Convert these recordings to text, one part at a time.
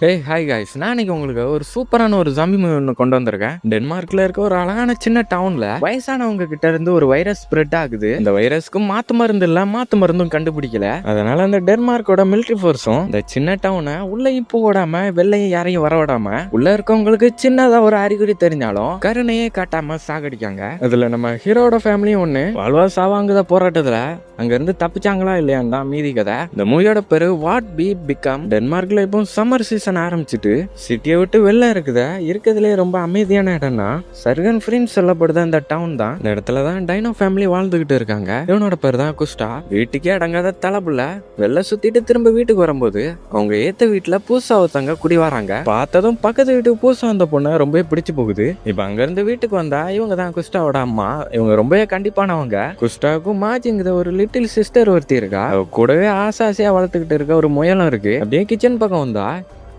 Hi guys, நான் இன்னைக்கு உங்களுக்கு ஒரு சூப்பரான ஒரு ஜாம்பி மூவி ஒன்று கொண்டு வந்திருக்கேன். டென்மார்க்ல இருக்க ஒரு அழகான சின்ன டவுன்ல வயசானவங்க கிட்ட இருந்து ஒரு வைரஸ் ஸ்ப்ரெட் ஆகுது. இந்த வைரஸ்க்கு மாத்து மருந்து இல்ல, மாத்து மருந்தும் கண்டுபிடிக்கல. அதனால அந்த டென்மார்க்கோட மிலிட்டரி ஃபோர்ஸும் இந்த சின்ன டவுனை உள்ளேயும் போடாம வெளிலையும் யாரையும் வர விடாம உள்ள இருக்கவங்களுக்கு சின்னதா ஒரு அறிகுறி தெரிஞ்சாலும் கருணையே காட்டாம சாகடிக்காங்க. அதுல நம்ம ஹீரோட ஃபேமிலியும் ஒண்ணு வாழ்வா சாவாங்குத போராட்டத்துல அங்க இருந்து தப்பிச்சாங்களா இல்லையான்னு தான் மீதி கதை. இந்த மூவியோட பேரு வாட் பி பிகம். டென்மார்க்ல இப்போ சம்மர் சீசன் ஆரம்பிச்சுட்டு சிட்டியை விட்டு வெளில இருக்கிறதுலே ரொம்ப அமைதியான இடம்னா சர்கன் ஃப்ரீன்னு சொல்லப்படுது அந்த டவுன் தான். இந்த இடத்துல தான் டைனோ ஃபேமிலி வாழ்ந்துகிட்டு இருக்காங்க. இவனோட பேர் தான் குஸ்டா. வீட்டுக்கே அடங்காத தலைப்புல வெளில சுத்திட்டு திரும்ப வீட்டுக்கு வரும்போது அவங்க ஏத்த வீட்டுல பூசா ஒருத்தங்க குடி வராங்க. பார்த்ததும் பக்கத்து வீட்டுக்கு பூசா வந்த பொண்ணு ரொம்ப பிடிச்சு போகுது. இப்ப அங்க இருந்து வீட்டுக்கு வந்தா இவங்க தான் குஸ்டாவோட அம்மா. இவங்க ரொம்ப கண்டிப்பானவங்க. குஸ்டாவுக்கும் மாஜிங்கிற ஒரு லிட்டில் சிஸ்டர் ஒருத்தி இருக்கா. கூடவே ஆசாசியா வளர்த்துக்கிட்டு இருக்க ஒரு முயலும் இருக்கு. அப்படியே கிச்சன் பக்கம் வந்தா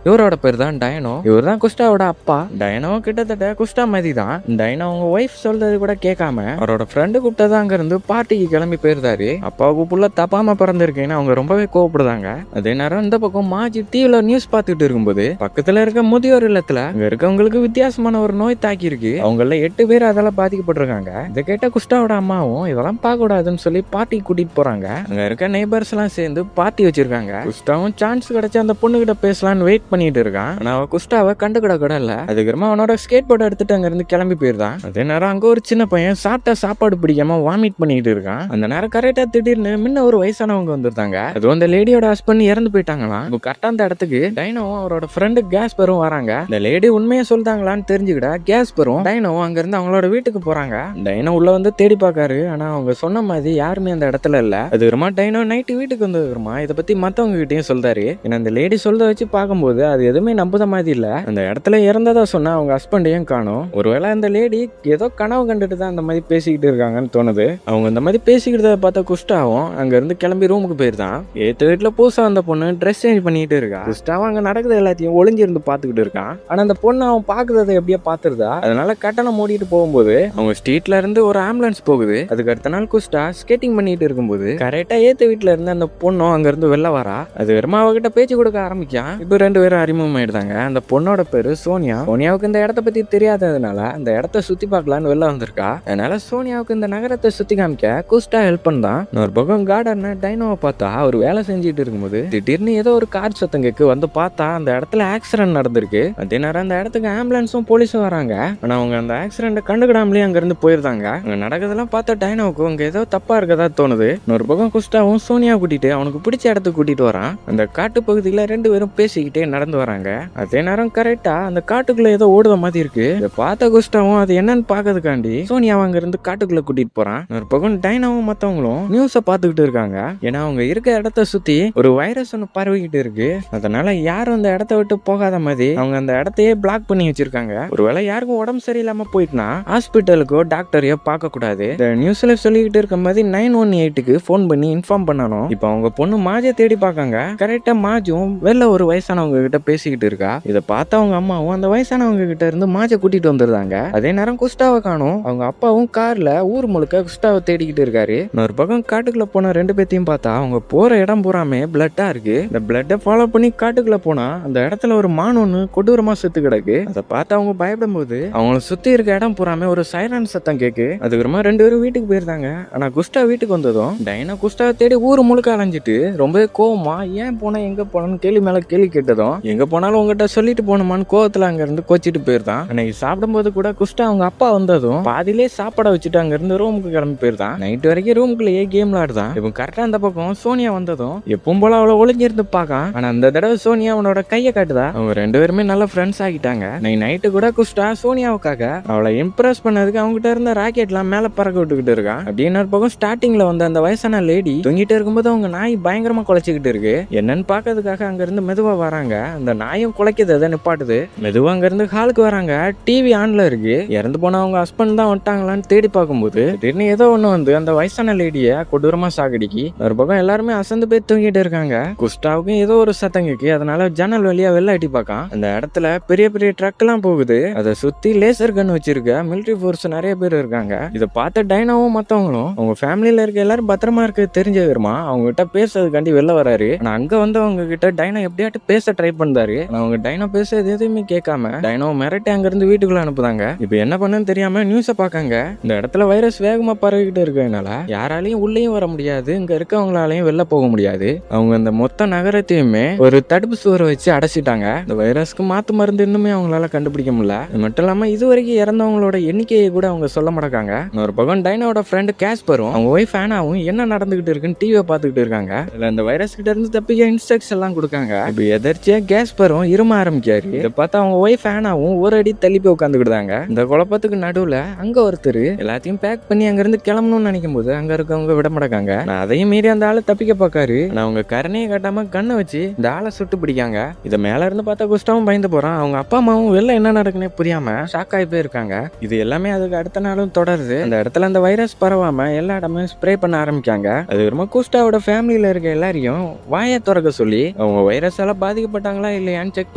இவரோட பேர் தான் டைனோ. இவர் தான் குஸ்டாவோட அப்பா. டைனோ கிட்டத்தட்ட குஸ்டா மாதிரி தான். டைனோ அவங்க ஒய்ஃப் சொல்றது கூட கேட்காம அவரோட ஃப்ரெண்டு கூப்பிட்டது அங்க இருந்து பார்ட்டிக்கு கிளம்பி போயிருந்தாரு. அப்பாவுக்கு புள்ள தப்பாம பிறந்திருக்கேன்னு அவங்க ரொம்பவே கோவப்படுதாங்க. அதே நேரம் இந்த பக்கம் மாஜி டிவில நியூஸ் பார்த்துட்டு இருக்கும்போது பக்கத்துல இருக்க முதியோர் இல்லத்துல அங்க இருக்கவங்களுக்கு வித்தியாசமான ஒரு நோய் தாக்கி இருக்கு. அவங்கள 8 பேர் அதெல்லாம் பாதிக்கப்பட்டிருக்காங்க. இதை கேட்ட குஸ்டாவோட அம்மாவும் இதெல்லாம் பார்க்க கூடாதுன்னு சொல்லி பார்ட்டிக்கு கூட்டிட்டு போறாங்க. அங்க இருக்க நெய்பர்ஸ் எல்லாம் சேர்ந்து பார்ட்டி வச்சிருக்காங்க. குஸ்டாவும் சான்ஸ் கிடைச்ச அந்த பொண்ணு கிட்ட பேசலான்னு வெயிட் பண்ணிட்டு இருக்கான். ஆனா அவ குஸ்டாவை கண்டுக்கிட கூட இல்ல. அதுக்கப்புறமா அவனோட ஸ்கேட் போர்டு எடுத்துட்டு அங்க இருந்து கிளம்பி போயிருந்தான். அதே நேரம் அங்க ஒரு சின்ன பையன் சாப்பிட்ட சாப்பாடு பிடிக்காம வாமிட் பண்ணிட்டு இருக்கான். அந்த நேரம் கரெக்டா திடீர்னு முன்ன ஒரு வயசானவங்க வந்திருந்தாங்க. அது அந்த லேடியோட ஹஸ்பண்ட் இறந்து போயிட்டாங்களாம். இப்போ கரெக்டா அந்த இடத்துக்கு டைனோவும் அவரோட ஃப்ரெண்டு கேஸ்பரும் வராங்க. இந்த லேடி உண்மையை சொல்லிட்டாங்களான்னு தெரிஞ்சுக்கிட கேஸ்பரும் டைனோவும் அங்க இருந்து அவங்களோட வீட்டுக்கு போறாங்க. டைனோ உள்ள வந்து தேடி பாக்காரு. ஆனா அவங்க சொன்ன மாதிரி யாருமே அந்த இடத்துல இல்ல. அதுக்கப்புறமா டைனோ நைட்டு வீட்டுக்கு வந்ததுக்கப்புறமா இதை பத்தி மத்தவங்க கிட்டயும் சொல்றாரு. ஏன்னா அந்த லேடி சொல்றத வச்சு பார்க்கும்போது அது எதுவுமே நம்புத மாதிரி இல்ல. அந்த இடத்துல இறந்ததா சொன்னா அவங்க ஹஸ்பண்டையும் காணும். ஒருவேளை அந்த லேடி ஏதோ கனவு கண்டுட்டு தான் அந்த மாதிரி பேசிக்கிட்டு இருக்காங்கன்னு தோணுது. அவங்க அந்த மாதிரி பேசிக்கிட்டத பார்த்த குஸ்டாவும் அங்க இருந்து கிளம்பி ரூமுக்கு போயிருந்தான். ஏத்த வீட்டுல புதுசா வந்த பொண்ணு ட்ரெஸ் சேஞ்ச் பண்ணிட்டு இருக்கா. குஸ்டாவும் அங்க நடக்குது எல்லாத்தையும் ஒளிஞ்சிருந்து பாத்துக்கிட்டு இருக்கான். ஆனா அந்த பொண்ணு அவன் பாக்குறத எப்படியா பாத்துருதா. அதனால கட்டணம் மூடிட்டு போகும்போது அவங்க ஸ்ட்ரீட்ல இருந்து ஒரு ஆம்புலன்ஸ் போகுது. அதுக்கு அடுத்த நாள் குஸ்டா ஸ்கேட்டிங் பண்ணிட்டு இருக்கும்போது கரெக்டா ஏத்த வீட்டுல இருந்து அந்த பொண்ணும் அங்க இருந்து வெளில வரா. அது வெறுமா அவகிட்ட பேச்சு கொடுக்க ஆரம்பிக்கான். இப்போ 2 பேரும் அறிமுகம் ஆயிடுதாங்க. அந்த பொண்ணோட பேரு சோனியா. சோனியாவுக்கு இந்த இடத்த பத்தி தெரியாததுனால அந்த இடத்த சுத்தி பார்க்கலான்னு வெளில வந்திருக்கா. அதனால சோனியாவுக்கு இந்த நகரத்தை சுத்தி காமிக்க குஸ்டா ஹெல்ப் பண்ணான். ஒரு பக்கம் கார்டன் டைனோவை பார்த்தா அவர் வேலை செஞ்சுட்டு இருக்கும்போது திடீர்னு ஏதோ ஒரு கார் சத்தம் கேக்கு வந்து பார்த்தா அந்த இடத்துல ஆக்சிடென்ட் நடந்திருக்கு. அதே நேரம் அந்த இடத்துக்கு ஆம்புலன்ஸும் போலீஸும் வராங்க. ஆனா அவங்க அந்த ஆக்சிடென்ட் கண்டுக்கிடாமலே அங்க இருந்து போயிருந்தாங்க. அங்க நடக்கிறதெல்லாம் பார்த்தா டைனோவுக்கு அங்க ஏதோ தப்பா இருக்கதா தோணுது. ஒரு பக்கம் குஸ்டாவும் சோனியா கூட்டிட்டு அவனுக்கு பிடிச்ச இடத்துக்கு கூட்டிட்டு வரான். அந்த காட்டு பகுதியில 2 பேரும் பேசிக்கிட்டே நடந்து வராங்க. அதே நேரம் கரெக்டா அந்த காட்டுக்குள்ள ஏதோ ஓடுத மாதிரி இருக்கு. இதை பார்த்த குஸ்டாவும் அது என்னன்னு பாக்கிறதுக்காண்டி சோனியா அங்க இருந்து காட்டுக்குள்ள கூட்டிட்டு போறான். ஒரு பக்கம் டைனாவும் மத்தவங்களும் நியூஸ பாத்துக்கிட்டு இருக்காங்க. ஏன்னா அவங்க இருக்க இடத்த சுத்தி ஒரு வைரஸ் ஒன்று பரவிக்கிட்டு இருக்கு. அதனால யாரும் அந்த இடத்த விட்டு போகாத மாதிரி அவங்க அந்த இடத்தையே பிளாக் பண்ணி வச்சிருக்காங்க. ஒருவேளை யாருக்கும் உடம்பு சரியில்லாம போயிட்டுனா ஹாஸ்பிட்டலுக்கோ டாக்டரையோ பார்க்க கூடாது. இந்த நியூஸ்ல சொல்லிக்கிட்டு இருக்க மாதிரி 918க்கு போன் பண்ணி இன்ஃபார்ம் பண்ணணும். இப்போ அவங்க பொண்ணு மாஜை தேடி பார்க்காங்க. கரெக்டா மாஜும் வெளில ஒரு வயசானவங்க கிட்ட பேசிக்கிட்டு இருக்கா. இதை பார்த்து அவங்க அம்மாவும் அந்த வயசானவங்க கிட்ட இருந்து மாஜை கூட்டிட்டு வந்துருந்தாங்க. அதே நேரம் குஸ்டாவை காணும். அவங்க அப்பாவும் கார்ல ஊர் முழுக்க குஸ்டாவை தேடிக்கிட்டு இருக்காரு. ஒரு பக்கம் காட்டுக்குள்ள போன 2 பேத்தையும் பார்த்தா அவங்க போற இடம் பூராமே பிளட்டா இருக்கு. இந்த பிளட்டை ஃபாலோ பண்ணி காட்டுக்குள்ள போனா அந்த இடத்துல ஒரு மான் ஒண்ணு கொடூரமா செத்து கிடக்கு. அதை பார்த்து அவங்க பயப்படும் போது அவங்கள சுத்தி இருக்க இடம் பூராமே ஒரு சைரன் சத்தம் கேக்கு. அதுக்கப்புறமா 2 பேரும் வீட்டுக்கு போயிருந்தாங்க. ஆனா குஸ்டா வீட்டுக்கு வந்ததும் டைனா குஸ்டாவை தேடி ஊர் முழுக்க அலைஞ்சிட்டு ரொம்ப கோவமா ஏன் போனா எங்க போனன்னு கேள்வி மேல கேள்வி கேட்டதும் எங்க போனாலும் உங்ககிட்ட சொல்லிட்டு போனோமான்னு கோவத்துல அங்க இருந்து கோச்சிட்டு போயிருந்தான். அன்னைக்கு சாப்பிடும்போது கூட குஸ்டா அவங்க அப்பா வந்ததும் பாதிலே சாப்பாட வச்சுட்டு அங்க இருந்து ரூமுக்கு கிளம்பி போயிருந்தான். நைட் வரைக்கும் ரூமுக்குள்ளேயே கேம் விளையாடுதான். இப்போ கரெக்டா அந்த பக்கம் சோனியா வந்ததும் எப்பவும் போல அவளை ஒளிஞ்சிருந்து பாக்கான். ஆனா அந்த தடவை சோனியா அவனோட கையை காட்டுதா. அவங்க 2 பேருமே நல்ல ஃப்ரெண்ட்ஸ் ஆகிட்டாங்க. நைட்டு கூட குஸ்டா சோனியாவுக்காக அவளை இம்ப்ரெஸ் பண்ணதுக்கு அவங்க கிட்ட இருந்த ராக்கெட் எல்லாம் மேல பறக்க விட்டுக்கிட்டு இருக்கான். அப்படின்னு ஒரு பக்கம் ஸ்டார்டிங்ல வந்த அந்த வயசான லேடி தூங்கிட்டு இருக்கும்போது அவங்க நாய் பயங்கரமா குலைச்சிக்கிட்டு இருக்கு. என்னன்னு பாக்கிறதுக்காக அங்க இருந்து மெதுவா வராங்க. அந்த நாயும் குலைக்குது. அதை நிப்பாட்டுது. மெதுவா அங்க இருந்து ஹாலுக்கு வராங்க. டிவி ஆன்ல இருக்கு. இறந்து போன அவங்க ஹஸ்பண்ட் தான் வந்துட்டாங்களான்னு தேடி பார்க்கும்போது திடீர்னு ஏதோ ஒண்ணு வந்து அந்த வயசான லேடிய கொடூரமா சாகடிக்கி ஒரு பக்கம் எல்லாருமே அசந்து போய் தூங்கிட்டு இருக்காங்க. குஸ்டாவுக்கும் ஏதோ ஒரு சத்தம் கேக்கு. அதனால ஜன்னல் வழியா வெளில அட்டி பார்க்கான். அந்த இடத்துல பெரிய பெரிய ட்ரக் எல்லாம் போகுது. அதை சுத்தி லேசர் கன் வச்சிருக்க மிலிட்டரி ஃபோர்ஸ் நிறைய பேர் இருக்காங்க. இதை பார்த்த டைனாவும் மத்தவங்களும் அவங்க ஃபேமிலியில இருக்க எல்லாரும் பத்திரமா இருக்க தெரிஞ்ச வருமா அவங்க கிட்ட பேசுறதுக்காண்டி வெளில வராரு. ஆனா அங்க வந்து அவங்க கிட்ட டைனா எப்படியாட்டு பேச ட்ரை ட்ரை பண்ணாரு. அவங்க டைனோ பேசுறது எதுவுமே கேட்காம டைனோ மிரட்டி அங்கிருந்து வீட்டுக்குள்ள அனுப்புதாங்க. இப்ப என்ன பண்ணுன்னு தெரியாம நியூஸை பார்க்காங்க. இந்த இடத்துல வைரஸ் வேகமா பரவிக்கிட்டு இருக்கிறதுனால யாராலையும் உள்ளேயும் வர முடியாது, இங்க இருக்கவங்களாலையும் வெளில போக முடியாது. அவங்க இந்த மொத்த நகரத்தையுமே ஒரு தடுப்பு சுவரை வச்சு அடைச்சிட்டாங்க. இந்த வைரஸ்க்கு மாத்து மருந்து இன்னுமே அவங்களால கண்டுபிடிக்க முடியல. அது மட்டும் இல்லாம இதுவரைக்கும் இறந்தவங்களோட எண்ணிக்கையை கூட அவங்க சொல்ல மாட்டாங்க. ஒரு பக்கம் டைனோட ஃப்ரெண்ட் கேஸ்பரும் அவங்க ஒய்ஃப் ஆனாவும் என்ன நடந்துகிட்டு இருக்குன்னு டிவியை பார்த்துக்கிட்டு இருக்காங்க. இந்த வைரஸ் கிட்ட இருந்து தப்பிக்க இன்ஸ்ட்ரக்ஷன் எல்லாம் கொடுக்காங்க. இப்ப எதர்ச்சியா கேஸ்பரும் இரும ஆரம்பிக்காரு. இதை பார்த்தா அவங்க ஒய்ஃப் ஆனாவும் ஒரு அடி தள்ளி போய் உட்காந்துக்கிட்டாங்க. இந்த குழப்பத்துக்கு நடுவுல அங்க ஒருத்தர் எல்லாத்தையும் பேக் பண்ணி அங்க இருந்து கிளம்பணும்னு நினைக்கும் போது அங்க இருக்கவங்க விட மாட்டாங்க. அதையும் மீறி அந்த ஆளை தப்பிக்க பாக்காரு. அவங்க கரணையை காட்டாம கண்ணை வச்சு இந்த ஆளை சுட்டு பிடிக்காங்க. இதை மேல இருந்து பார்த்தா குஸ்டாவும் பயந்து போறான். அவங்க அப்பா அம்மாவும் வெளில என்ன நடக்குன்னே புரியாம ஷாக் ஆகி போயிருக்காங்க. இது எல்லாமே அதுக்கு அடுத்த நாளும் தொடருது. அந்த இடத்துல அந்த வைரஸ் பரவாம எல்லா இடமே ஸ்ப்ரே பண்ண ஆரம்பிக்காங்க. அது ரொம்ப குஸ்டாவோட ஃபேமிலியில இருக்க எல்லாரையும் வாயை திறக்க சொல்லி அவங்க வைரஸால பாதிக்கப்பட்டாங்களா இல்லையான்னு செக்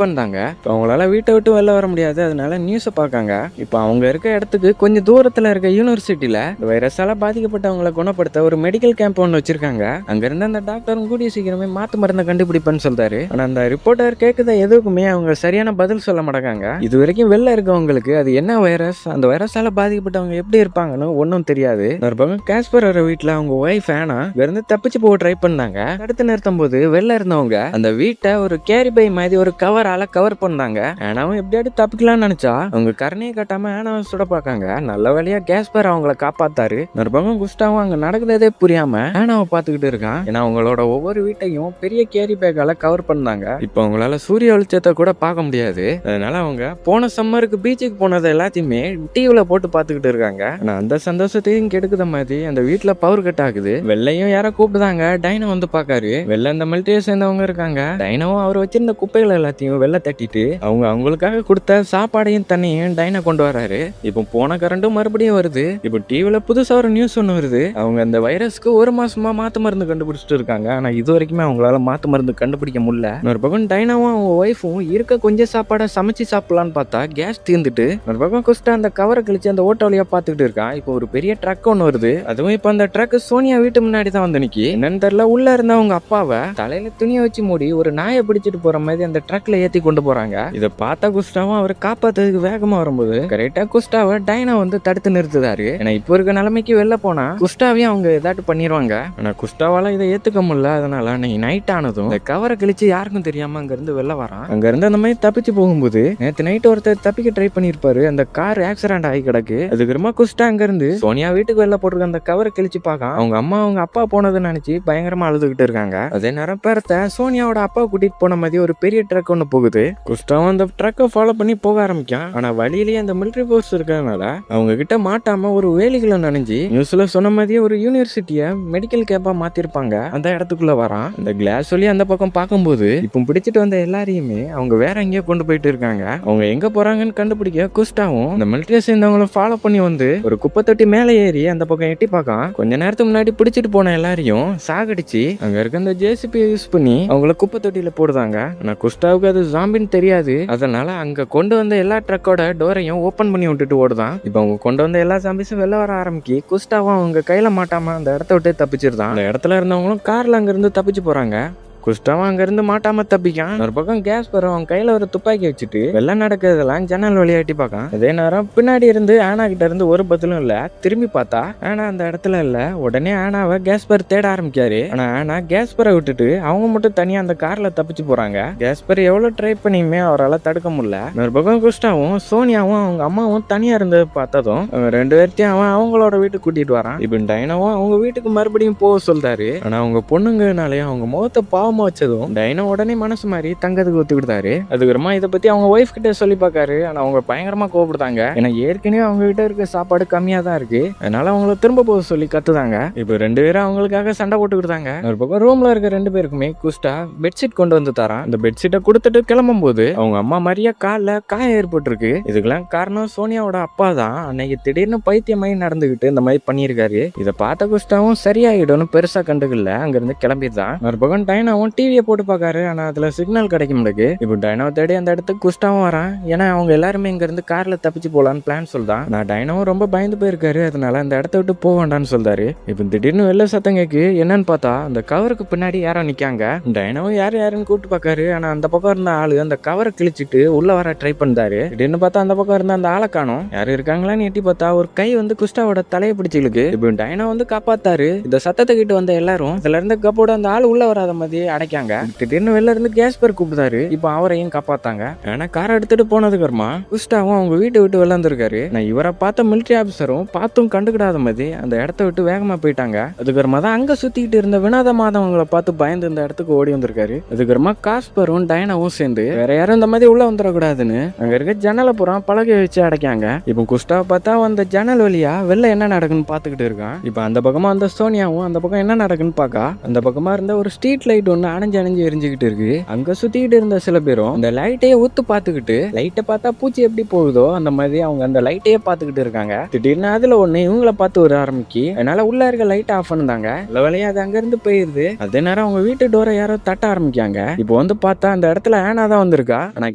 பண்ணாங்க. அவங்களால வீட்டை விட்டு வெளில வர முடியாது, அதனால நியூஸை பார்க்காங்க. இப்போ அவங்க இருக்க இடத்துக்கு கொஞ்சம் தூரத்துல இருக்க யூனிவர்சிட்டியில வைரஸால பாதிக்கப்பட்டவங்களை குணப்படுத்த ஒரு மெடிக்கல் கேம்ப் ஒன்று வச்சிருக்காங்க. அங்க இருந்து அந்த டாக்டரும் கூடிய சீக்கிரமே மாத்து மருந்தை கண்டுபிடிப்பேன்னு சொல்றாரு. ஆனா அந்த ரிப்போர்ட்டர் கேட்குத எதுக்குமே அவங்க சரியான பதில் சொல்ல மாட்டாங்க. இது வரைக்கும் வெளில இருக்கவங்களுக்கு அது என்ன வைரஸ், அந்த வைரஸால பாதிக்கப்பட்டவங்க எப்படி இருப்பாங்கன்னு ஒன்னும் தெரியாது. ஒரு பக்கம் காஸ்பர் வர வீட்டுல அவங்க ஒய்ஃப் ஆனா இருந்து தப்பிச்சு போக ட்ரை பண்ணாங்க. தடுத்து நிறுத்தும் போது வெளில இருந்தவங்க அந்த வீட்டை ஒரு கேரி பை மாதிரி ஒரு கவரால கவர் பண்ணாங்க. ஆனாவும் எப்படியாவது தப்பிக்கலாம்னு நினைச்சா அவங்க கரணையை கட்டாம ஆனாவை சுட பார்க்காங்க. நல்ல வழியா கேஸ்பர் அவங்கள காப்பாத்தாரு. ஒரு பக்கம் குஸ்டாவும் அங்க நடக்குதே புரியாம ஆனாவை பார்த்துக்கிட்டு இருக்கான். ஏன்னா அவங்களோட ஒவ்வொரு வீட்டையும் பெரிய கேரி பேக்கால கவர் பண்ணாங்க. இப்போ அவங்களால சூரிய வெளிச்சத்தை கூட பார்க்க முடியாது. அதனால அவங்க போன சம்மருக்கு பீச்சுக்கு போனதை எல்லாத்தையுமே டிவில போட்டு பார்த்துக்கிட்டு இருக்காங்க. ஆனா அந்த சந்தோஷத்தையும் கெடுக்குத மாதிரி அந்த வீட்டுல பவர் கட் ஆகுது. வெள்ளையும் யார கூப்பிடுதாங்க. டைனோ வந்து பாக்காரு. வெள்ள இந்த மிலிட்டரியை சேர்ந்தவங்க இருக்காங்க. டைனோவும் அவர் வச்சிருந்த குப்பைகள் எல்லாத்தையும் வெள்ள தட்டிட்டு அவங்களுக்காக கொடுத்த சாப்பாடையும் தண்ணியும் டைனோ கொண்டு வராரு. இப்போ போன கரண்டும் மறுபடியும் வருது. இப்போ டிவில புதுசா ஒரு நியூஸ் ஒன்று வருது. அவங்க அந்த வைரஸ்க்கு ஒரு மாசமா மாத்து மருந்து கண்டுபிடிச்சிட்டு இருக்காங்க. ஆனா இது வரைக்குமே அவங்களால மாத்து மருந்து கண்டுபிடிக்க முடியல. ஒரு பக்கம் டைனாவும் அவங்க ஒய்ஃபும் இருக்க கொஞ்சம் சாப்பாடை சமைச்சு சாப்பிடலான்னு பார்த்தா கேஸ் தீர்ந்துட்டு ஒரு பக்கம் குஸ்டா அந்த கவரை கழிச்சு அந்த ஓட்ட வழியா பார்த்துக்கிட்டு இருக்கான். இப்போ ஒரு பெரிய ட்ரக் ஒன்று வருது. அதுவும் இப்போ அந்த ட்ரக் சோனியா வீட்டு முன்னாடி தான் வந்து நிக்கி. என்னன்னு தெரியல, உள்ள இருந்த அவங்க அப்பாவை தலையில துணியை வச்சு மூடி ஒரு நாயை பிடிச்சிட்டு போற மாதிரி அந்த ட்ரக்ல ஏத்தி கொண்டு போறாங்க. இதை பார்த்தா குஸ்டாவும் அவர் காப்பாத்துறதுக்கு வேகமா வரும்போது கரெக்டா குஸ்டாவை டைனா வந்து தடுத்து நிறுத்துதாரு. ஏன்னா இப்போ இருக்க நிலைமைக்கு வெளில போனா குஸ்டாவையும் அவங்க ஏதாட்டு பண்ணிடுவாங்க. ஆனா குஸ்டாவால இதை ஏத்துக்க முடியல. அதனால அன்னைக்கு நைட் ஆனதும் இந்த கவரை கழிச்சு யாருக்கும் தெரியாம அங்க இருந்து வெளில வரான். அங்க இருந்து அந்த மாதிரி தப்பிச்சு போகும்போது நேற்று நைட் ஒருத்தர் தப்பிக்க ட்ரை பண்ணிருப்பாரு. அந்த கார் ஆக்சிடென்ட் ஆகி கிடக்கு. அதுக்கப்புறமா குஸ்டா அங்க இருந்து சோனியா வீட்டுக்கு வெளில போட்டிருக்க அந்த கவரை கழிச்சு பார்க்க அவங்க அம்மா அவங்க அப்பா போனதுன்னு நினைச்சு பயங்கரமா அழுதுகிட்டு இருக்காங்க. அதே நேரம் பேரத்த சோனியாவோட அப்பா கூட்டிட்டு போன மாதிரி ஒரு பெரிய ட்ரக் ஒன்று போகுது. குஸ்டாவும் அந்த ட்ரக்கை ஃபாலோ பண்ணி போக ஆரம்பிக்கான். ஆனா வழியிலேயே அந்த மிலிட்டரி போர்ஸ் இருக்கிறதுனால அவங்க கிட்ட மாட்டாம ஒரு வேலிகளை நனைஞ்சு நியூஸ்ல சொன்ன மாதிரி ஒரு யூனிவர்சிட்டிய மெடிக்கல் கேம்பா மாத்திருப்பாங்க. அந்த இடத்துக்குள்ள வரான். அந்த கிளாஸ் சொல்லி அந்த பக்கம் பார்க்கும்போது இப்போ பிடிச்சிட்டு வந்த எல்லாரையுமே அவங்க வேற எங்கேயோ கொண்டு போயிட்டு இருக்காங்க. அவங்க எங்க போறாங்கன்னு கண்டுபிடிக்க குஸ்டாவும் இந்த மிலிட்டரி சேர்ந்தவங்களை ஃபாலோ பண்ணி வந்து ஒரு குப்பை தொட்டி மேலே ஏறி அந்த பக்கம் எட்டி பார்க்கான். கொஞ்ச நேரத்துக்கு முன்னாடி பிடிச்சிட்டு போன எல்லாரையும் சாகடிச்சு அங்க இருக்க அந்த ஜேசிபி யூஸ் பண்ணி அவங்கள குப்பை தொட்டியில போடுதாங்க. ஆனா குஸ்டாவுக்கு அது ஜாம்பின்னு தெரியாது. அதனால அங்க கொண்டு வந்த எல்லா ட்ரக்கோட டோரையும் ஓபன் பண்ணி விட்டுட்டு ஓடுதான். இப்போ அவங்க கொண்டு வந்த எல்லா ஜாம்பிஸும் வெளில வர ஆரம்பிக்கி குஸ்டாவும் அவங்க கையில மாட்டாம அந்த இடத்த விட்டு தப்பிச்சிருந்தான். அந்த இடத்துல இருந்தவங்களும் கார்ல அங்க இருந்து தப்பிச்சு போறாங்க. குஸ்டாவும் அங்க இருந்து மாட்டாம தப்பிக்கான். ஒரு பக்கம் கேஸ் பரம் அவன் கையில ஒரு துப்பாக்கி வச்சுட்டு வெள்ளம் நடக்கிறதெல்லாம் ஜன்னல் வழியாட்டி பார்க்கான். அதே நேரம் பின்னாடி இருந்து ஆனா கிட்ட இருந்து ஒரு பதிலும் இல்ல. திரும்பி பார்த்தா ஆனா அந்த இடத்துல இல்ல. உடனே ஆனாவை கேஸ்பர் தேட ஆரம்பிக்காரு. ஆனா ஆனா கேஸ்பரை விட்டுட்டு அவங்க மட்டும் தனியா அந்த கார்ல தப்பிச்சு போறாங்க. கேஸ்பர் எவ்வளவு ட்ரை பண்ணியுமே அவரால் தடுக்க முடியல. ஒரு பக்கம் குஸ்டாவும் சோனியாவும் அவங்க அம்மாவும் தனியா இருந்து பார்த்ததும் அவங்க ரெண்டு பேர்த்தையும் அவன் அவங்களோட வீட்டுக்கு கூட்டிட்டு வரான். இப்ப டைனாவும் அவங்க வீட்டுக்கு மறுபடியும் போக சொல்றாரு. ஆனா அவங்க பொண்ணுங்கனாலேயும் அவங்க முகத்தை பாவம் வச்சதும் டைனோ உடனே மனசு மாதிரி தங்கத்துக்கு ஒத்துக்கிட்டாரு. அதுக்கப்புறமா இதை பத்தி அவங்க ஒய்ஃப் கிட்ட சொல்லி பார்க்காரு. ஆனா அவங்க பயங்கரமா கோபப்படுத்தாங்க. ஏன்னா ஏற்கனவே அவங்க கிட்ட இருக்க சாப்பாடு கம்மியா தான் இருக்கு. அதனால அவங்கள திரும்ப போக சொல்லி கத்துதாங்க. இப்போ ரெண்டு பேரும் அவங்களுக்காக சண்டை போட்டுக்கிட்டாங்க. ஒரு பக்கம் ரூம்ல இருக்க ரெண்டு பேருக்குமே குஸ்டா பெட்ஷீட் கொண்டு வந்து தரான். அந்த பெட்ஷீட்டை கொடுத்துட்டு கிளம்பும் போது அவங்க அம்மா மாதிரியா காலில் காயம் ஏற்பட்டிருக்கு. இதுக்கெல்லாம் காரணம் சோனியாவோட அப்பா தான். அன்னைக்கு திடீர்னு பைத்தியமாயி நடந்துகிட்டு இந்த மாதிரி பண்ணியிருக்காரு. இதை பார்த்த குஸ்டாவும் சரியாயிடும்னு பெருசா கண்டுக்கல. அங்க இருந்து கிளம்பிடுதான். ஒரு பக்கம் டைனாவும் டைனோவும் டிவியை போட்டு பார்க்காரு. ஆனா அதுல சிக்னல் கிடைக்க முடியுது. இப்போ டைனோ தேடி அந்த இடத்துக்கு குஸ்டாவும் வரான். ஏன்னா அவங்க எல்லாருமே இங்க இருந்து கார்ல தப்பிச்சு போலான்னு பிளான் சொல்றான். நான் டைனோவும் ரொம்ப பயந்து போயிருக்காரு. அதனால அந்த இடத்த விட்டு போக வேண்டாம்னு சொல்றாரு. இப்போ திடீர்னு வெளில சத்தம் கேக்கு. என்னன்னு பார்த்தா அந்த கவருக்கு பின்னாடி யாரோ நிக்காங்க. டைனோவும் யாருன்னு கூப்பிட்டு பார்க்காரு. ஆனா அந்த பக்கம் இருந்த ஆளு அந்த கவரை கிழிச்சிட்டு உள்ள வர ட்ரை பண்ணாரு. திடீர்னு பார்த்தா அந்த பக்கம் இருந்த அந்த ஆளை காணோம். யாரு இருக்காங்களான்னு எட்டி பார்த்தா ஒரு கை வந்து குஸ்டாவோட தலையை பிடிச்சிருக்கு. இப்போ டைனோ வந்து காப்பாத்தாரு. இந்த சத்தத்தை கிட்ட வந்த எல்லாரும் இதுல இருந்து கப்போட அந்த ஆள் உள்ள வராத மாதிரி அடைக்காங்க. திடீர்னு வெளில இருந்து கேஸ்பர் கூப்பிட்டாரு. இப்போ அவரையும் காப்பாத்தாங்க. ஏன்னா காரை எடுத்துட்டு போனதுக்கு அப்புறமா குஸ்டாவும் அவங்க வீட்டை விட்டு வெளில வந்திருக்காரு. நான் இவரை பார்த்த மிலிட்டரி ஆபிசரும் பார்த்தும் கண்டுக்கிடாத மாதிரி அந்த இடத்த விட்டு வேகமா போயிட்டாங்க. அதுக்கப்புறமா தான் அங்க சுத்திக்கிட்டு இருந்த வினோத மாதவங்களை பார்த்து பயந்து இந்த இடத்துக்கு ஓடி வந்திருக்காரு. அதுக்கப்புறமா காஸ்பரும் டைனாவும் சேர்ந்து வேற யாரும் இந்த மாதிரி உள்ள வந்துடக்கூடாதுன்னு அங்க இருக்க ஜன்னலை புறம் பலகை வச்சு அடைக்காங்க. இப்போ குஸ்டாவை பார்த்தா அந்த ஜன்னல் வழியா வெளில என்ன நடக்குன்னு பாத்துக்கிட்டு இருக்கான். இப்போ அந்த பக்கமா அந்த சோனியாவும் அந்த பக்கம் என்ன நடக்குன்னு பாக்கா அந்த பக்கமா இருந்த ஒரு ஸ்ட்ரீட் லைட் ஒண்ணு அணைஞ்சு எரிஞ்சுக்கிட்டு இருக்கு. அங்க சுத்திக்கிட்டு இருந்த சில பேரும் அந்த லைட்டையே ஊத்து பாத்துக்கிட்டு லைட்டை பார்த்தா பூச்சி எப்படி போகுதோ அந்த மாதிரி அவங்க அந்த லைட்டையே பாத்துக்கிட்டு இருக்காங்க. திடீர்னு அதுல ஒண்ணு இவங்கள பார்த்து வர ஆரம்பிக்கி. அதனால உள்ள இருக்க லைட் ஆஃப் பண்ணாங்க. வழியா அது அங்க இருந்து போயிருது. அதே நேரம் அவங்க வீட்டு டோரை யாரோ தட்ட ஆரம்பிக்காங்க. இப்போ வந்து பார்த்தா அந்த இடத்துல ஆனா தான் வந்திருக்கா. ஆனா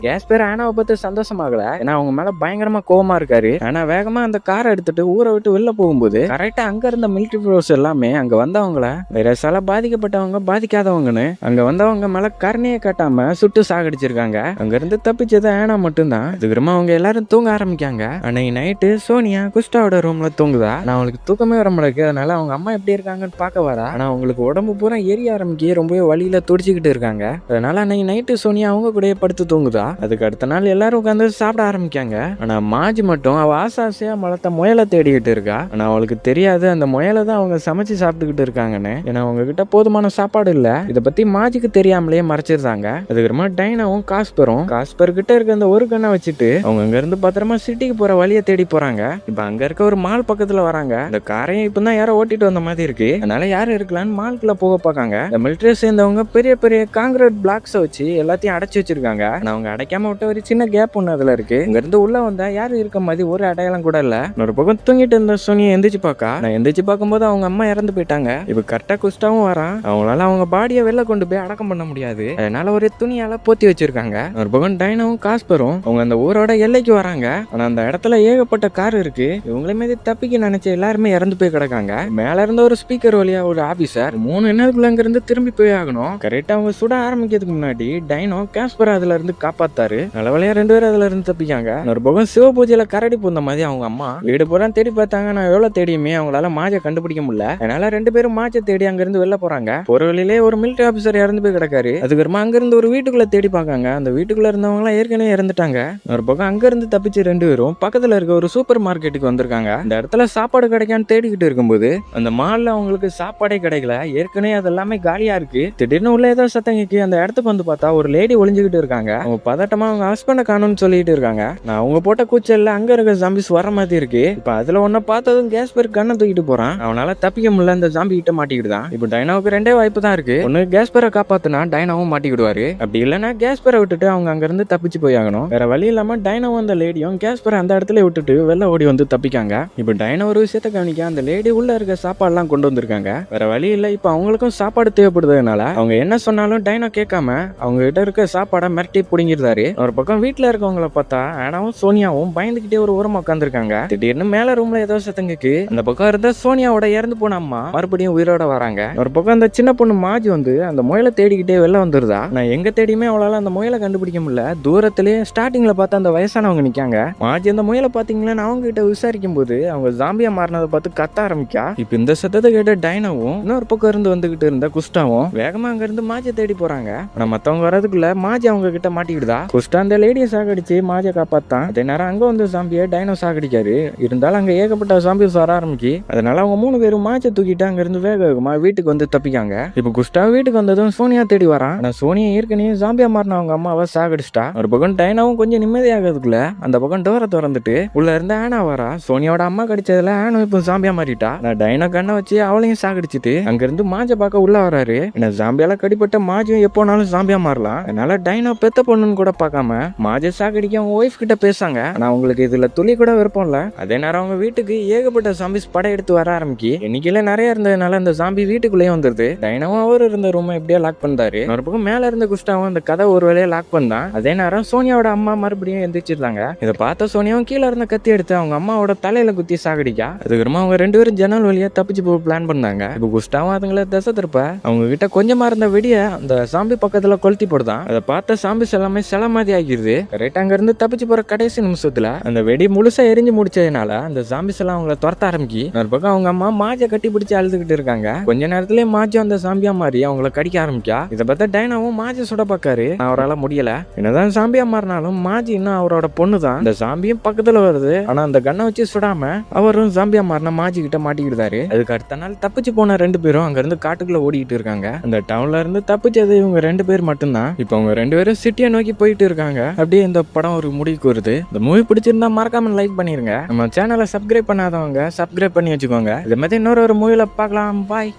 கேஸ்பர் ஆனாவை பத்தி சந்தோஷமாகல. ஏன்னா அவங்க மேல பயங்கரமா கோவமா இருக்காரு. ஆனா வேகமா அந்த காரை எடுத்துட்டு ஊரை விட்டு வெளில போகும்போது கரெக்டா அங்க இருந்த மிலிட்டரி ஃபோர்ஸ் எல்லாமே அங்க வந்தவங்கள வைரஸால பாதிக்கப்பட்டவங்க பாதிக்காதவங்கன்னு அங்க வந்தவங்க மேல கருணையை காட்டாம சுட்டு சாகடிச்சிருக்காங்க. அங்க இருந்து தப்பிச்சது ஆனா மட்டும்தான். அதுக்கப்புறமா அவங்க எல்லாரும் தூங்க ஆரம்பிக்காங்க. அன்னைக்கு நைட்டு சோனியா குஸ்டாவோட ரூம்ல தூங்குதா. நான் அவங்களுக்கு தூக்கமே வர முடியாது. அதனால அவங்க அம்மா எப்படி இருக்காங்கன்னு பார்க்க வரா. ஆனா அவங்களுக்கு உடம்பு பூரா எரிய ஆரம்பிக்க ரொம்பவே வழியில துடிச்சுக்கிட்டு இருக்காங்க. அதனால அன்னைக்கு நைட்டு சோனியா அவங்க கூட படுத்து தூங்குதா. அதுக்கு அடுத்த நாள் எல்லாரும் உட்காந்து சாப்பிட ஆரம்பிக்காங்க. ஆனா மாஜி மட்டும் அவ ஆசையா வளர்த்த முயலை தேடிக்கிட்டு இருக்கா. ஆனா அவளுக்கு தெரியாது அந்த முயலை தான் அவங்க சமைச்சு சாப்பிட்டுக்கிட்டு இருக்காங்கன்னு. ஏன்னா அவங்க கிட்ட போதுமான சாப்பாடு இல்ல. இதை பத்தி மாஜிக்கு தெரியாமலேயே மறைச்சிருந்தாங்க. அதுக்கப்புறமா டைனாவும் காஸ்பர் கிட்ட இருக்க அந்த ஒரு கண்ணை வச்சுட்டு அவங்க அங்க இருந்து பத்திரமா சிட்டிக்கு போற வழியை தேடி போறாங்க. இப்ப அங்க இருக்க ஒரு மால் பக்கத்துல வராங்க. இந்த காரையும் இப்பதான் யாரோ ஓட்டிட்டு வந்த மாதிரி இருக்கு. அதனால யாரும் இருக்கலான்னு மால்குள்ள போக பார்க்காங்க. இந்த மிலிட்டரி சேர்ந்தவங்க பெரிய பெரிய காங்கிரீட் பிளாக்ஸ் வச்சு எல்லாத்தையும் அடைச்சு வச்சிருக்காங்க. அவங்க அடைக்காம விட்ட ஒரு சின்ன கேப் ஒண்ணு அதுல இருக்கு. இங்க இருந்து உள்ள வந்தா யாரும் இருக்க மாதிரி ஒரு அடையாளம் கூட இல்ல. ஒரு பக்கம் தூங்கிட்டு இருந்த சோனியை எந்திரிச்சு பார்க்கா. நான் எந்திரிச்சு பார்க்கும்போது அவங்க அம்மா இறந்து போயிட்டாங்க. இப்ப கரெக்டா குஸ்டாவும் வரான். அவங்களால அவங்க பாடியை வெளில கொண்டு போய் அடக்கம் பண்ண முடியாது. அதனால ஒரு துணியால போத்தி வச்சிருக்காங்க. ஒரு பக்கம் டைனாவும் காஸ்பரும் அவங்க அந்த ஊரோட எல்லைக்கு வராங்க. ஆனா அந்த இடத்துல ஏகப்பட்ட கார் இருக்கு. இவங்களுமே தப்பிக்க நினைச்ச எல்லாருமே இறந்து போய் கிடக்காங்க. மேல இருந்த ஒரு ஸ்பீக்கர் வழியா ஒரு ஆபீசர் 3 நிமிஷத்துக்குள்ள அங்க இருந்து திரும்பி போய் ஆகணும். கரெக்டா அவங்க சுட ஆரம்பிக்கிறதுக்கு முன்னாடி டைனோ காஸ்பர் அதுல இருந்து காப்பாத்தாரு. நல்ல வழியா 2 பேரும் அதுல இருந்து தப்பிக்காங்க. ஒரு பக்கம் சிவ பூஜையில கரடி பூந்த மாதிரி அவங்க அம்மா வீடு பூரா தேடி பார்த்தாங்க. நான் எவ்வளவு தேடியுமே அவங்களால மாஜை கண்டுபிடிக்க முடியல. அதனால 2 பேரும் மாஜை தேடி அங்க இருந்து வெளில போறாங்க. ஒரு வழியிலே ஒரு மிலிட்டரி ஆபீசர் இறந்து போய் கிடக்காரு. அதுக்கப்புறமா அங்க இருந்து ஒரு வீட்டுக்குள்ள தேடி பார்க்காங்க. அந்த வீட்டுக்குள்ள இருந்தவங்க எல்லாம் ஏற்கனவே இறந்துட்டாங்க. ஒரு பக்கம் அங்க இருந்து தப்பிச்சு 2 பேரும் பக்கத்துல இருக்க ஒரு சூப்பர் மார்க்கெட்டுக்கு வந்திருக்காங்க. இந்த இடத்துல சாப்பாடு கிடைக்கான்னு தேடிக்கிட்டு இருக்கும்போது அந்த மால்ல அவங்களுக்கு சாப்பாடே கிடைக்கல. ஏற்கனவே அது எல்லாமே காலியா இருக்கு. திடீர்னு உள்ள ஏதோ சத்தம் கேட்கு. அந்த இடத்துக்கு வந்து பார்த்தா ஒரு லேடி ஒளிஞ்சுக்கிட்டு இருக்காங்க. அவங்க பதட்டமா அவங்க ஹஸ்பண்ட காணும்னு சொல்லிட்டு இருக்காங்க. நான் அவங்க போட்ட கூச்சல்ல அங்க இருக்க ஜாம்பிஸ் வர மாதிரி இருக்கு. இப்ப அதுல ஒன்ன பார்த்ததும் கேஸ்பர் கண்ணை தூக்கிட்டு போறான். அவனால தப்பிக்க முடியல. அந்த ஜாம்பி கிட்ட மாட்டிக்கிட்டுதான். இப்ப டைனாவுக்கு 2 வாய்ப்பு தான் இருக்கு. ஒன்னு கேஸ்பரை காப்பாத்தினா டைனாவும் மாட்டிக்கிடுவாரு. அப்படி இல்லைன்னா கேஸ்பரை விட்டுட்டு அவங்க அங்க இருந்து தப்பிச்சு போயாகணும். வேற வழி இல்லாம டைனாவும் அந்த லேடியும் கேஸ்பரை அந்த இடத்துல விட்டுட்டு வெளில ஓடி வந்து தப்பிக்காங்க. இப்ப டைனா ஒரு விஷயத்த கவனிக்க அந்த லேடி உள்ள இருக்க சாப்பாடு எல்லாம் கொண்டு வந்திருக்காங்க. வேற வழி இல்ல. இப்ப அவங்களுக்கும் சாப்பாடு தேவைப்படுறதுனால அவங்க என்ன சொன்னாலும் டைனா கேட்காம அவங்க கிட்ட இருக்க சாப்பாடை மிரட்டி புடிங்கிருந்தாரு. ஒரு பக்கம் வீட்டுல இருக்கவங்கள பார்த்தா ஆனாவும் சோனியாவும் பயந்துகிட்டே ஒரு ஓரமா உட்காந்துருக்காங்க. திடீர்னு மேல ரூம்ல ஏதோ சத்தம் கேக்கு. அந்த பக்கம் இருந்த சோனியாவோட இறந்து போன அம்மா மறுபடியும் உயிரோட வராங்க. ஒரு பக்கம் அந்த சின்ன பொண்ணு மாஜி வந்து அந்த முயலை தேடிக்கிட்டே வெளில வந்துருதா. நான் எங்க தேடியுமே அவளால அந்த முயலை கண்டுபிடிக்க முடியல. தூரத்திலேயே ஸ்டார்டிங்ல பார்த்து அந்த வயசானவங்க நிக்காங்க. மாஜி அந்த முயலை பாத்தீங்களா அவங்க கிட்ட விசாரிக்கும் போது அவங்க ஜாம்பியா மாறினதை பார்த்து கத்த ஆரம்பிக்கா. இப்ப இந்த சத்தத்தை கேட்ட டைனாவும் இன்னொரு பக்கம் இருந்து வந்துகிட்டு இருந்த குஸ்டாவும் வேகமா அங்க இருந்து மாஜை தேடி போறாங்க. ஆனா மத்தவங்க வரதுக்குள்ள மாஜி அவங்க கிட்ட மாட்டிக்கிடுதா. குஸ்டா அந்த லேடியை சாகடிச்சு மாஜை காப்பாத்தான். அதே நேரம் அங்க வந்து ஜாம்பியை டைனோ சாகடிக்காரு. இருந்தாலும் அங்க ஏகப்பட்ட ஜாம்பிஸ் வர ஆரம்பிச்சு. அதனால அவங்க 3 பேரும் மாஜை தூக்கிட்டு அங்க இருந்து வேகமா வீட்டுக்கு வந்து தப்பிக்காங்க. இப்ப குஸ்டா வீட்டுக்கு வந்ததும் சோனியா தேடி வரான். ஆனா சோனியா ஏற்கனவே ஜாம்பியா மாறின அவங்க அம்மாவை சாகடிச்சிட்டா. ஒரு பக்கம் டைனாவும் கொஞ்சம் நிம்மதியாகிறதுக்குள்ள அந்த பக்கம் டோரை திறந்துட்டு உள்ள இருந்த ஆனா வரா. சோனியாவோட அம்மா கடிச்சதுல ஆனோ இப்போ ஜாம்பியா மாறிட்டா. நான் டைனா கண்ணை வச்சு அவளையும் சாகடிச்சிட்டு அங்க இருந்து மாஜை பார்க்க உள்ள வராரு. என்ன ஜாம்பியால கடிப்பட்ட மாஜியும் எப்போனாலும் ஜாம்பியா மாறலாம். அதனால டைனோ பெத்த பொண்ணுன்னு கூட பார்க்காம மாஜை சாகடிக்க அவங்க ஒய்ஃப் கிட்ட பேசாங்க. ஆனா அவங்களுக்கு இதுல துளி கூட விருப்பம் இல்ல. அதே நேரம் அவங்க வீட்டுக்கு ஏகப்பட்ட ஜாம்பிஸ் படையெடுத்து வர ஆரம்பிக்கி. எண்ணிக்கையில நிறைய இருந்ததுனால அந்த ஜாம்பி வீட்டுக்குள்ளேயே வந்துருது. டைனாவும் அவர் இருந்த ரூம் தெரியாம எப்படியே லாக் பண்ணாரு. ஒரு பக்கம் மேல இருந்த குஸ்டாவும் அந்த கதை ஒரு வேலையை லாக் பண்ணான். அதே நேரம் சோனியாவோட அம்மா மறுபடியும் எந்திரிச்சிருந்தாங்க. இதை பார்த்த சோனியாவும் கீழே இருந்த கத்தி எடுத்து அவங்க அம்மாவோட தலையில குத்தி சாகடிக்கா. அதுக்கப்புறமா அவங்க 2 பேரும் ஜன்னல் வழியா தப்பிச்சு போக பிளான் பண்ணாங்க. இப்போ குஸ்டாவும் அதுங்களை திசை திருப்ப அவங்க கிட்ட கொஞ்சமா இருந்த வெடிய அந்த சாம்பி பக்கத்துல கொளுத்தி போடுதான். அதை பார்த்த சாம்பிஸ் எல்லாமே சில மாதிரி ஆகிடுது. கரெக்டா அங்க இருந்து தப்பிச்சு போற கடைசி நிமிஷத்துல அந்த வெடி முழுசா எரிஞ்சு முடிச்சதுனால அந்த சாம்பிஸ் எல்லாம் அவங்கள துரத்த ஆரம்பிக்கி. ஒரு பக்கம் அவங்க அம்மா மாஜை கட்டி பிடிச்சு அழுதுகிட்டு இருக்காங்க. கொஞ்ச நேரத்திலேயே மாஜி அந்த சாம்பியா மாறி அவங்கள கடிக்க ஆரம்பிக்கா. இதை பார்த்தா டைனாவும் மாஜி சுட பாக்காரு. அவரால் முடியல. என்னதான் சாம்பியா மாறினாலும் மாஜி இன்னும் அவரோட பொண்ணு தான். இந்த சாம்பியும் பக்கத்துல வருது. ஆனா அந்த கண்ணை வச்சு சுடாம அவரும் சாம்பியா மாறின மாஜி கிட்ட மாட்டிக்கிட்டாரு. அதுக்கு அடுத்த நாள் தப்பிச்சு போன 2 பேரும் அங்க இருந்து காட்டுக்குள்ள ஓடிக்கிட்டு இருக்காங்க. அந்த டவுன்ல இருந்து தப்பிச்சது இவங்க 2 பேர் மட்டும்தான். இப்போ அவங்க 2 பேரும் சிட்டியை நோக்கி போயிட்டு இருக்காங்க. அப்படியே இந்த படம் ஒரு முடிவுக்கு வருது. இந்த மூவி பிடிச்சிருந்தா மறக்காம லைக் பண்ணிருங்க. நம்ம சேனலை சப்ஸ்கிரைப் பண்ணாதவங்க சப்ஸ்கிரைப் பண்ணி வச்சுக்கோங்க. இது மாதிரி இன்னொரு மூவில பார்க்கலாம். பாய்.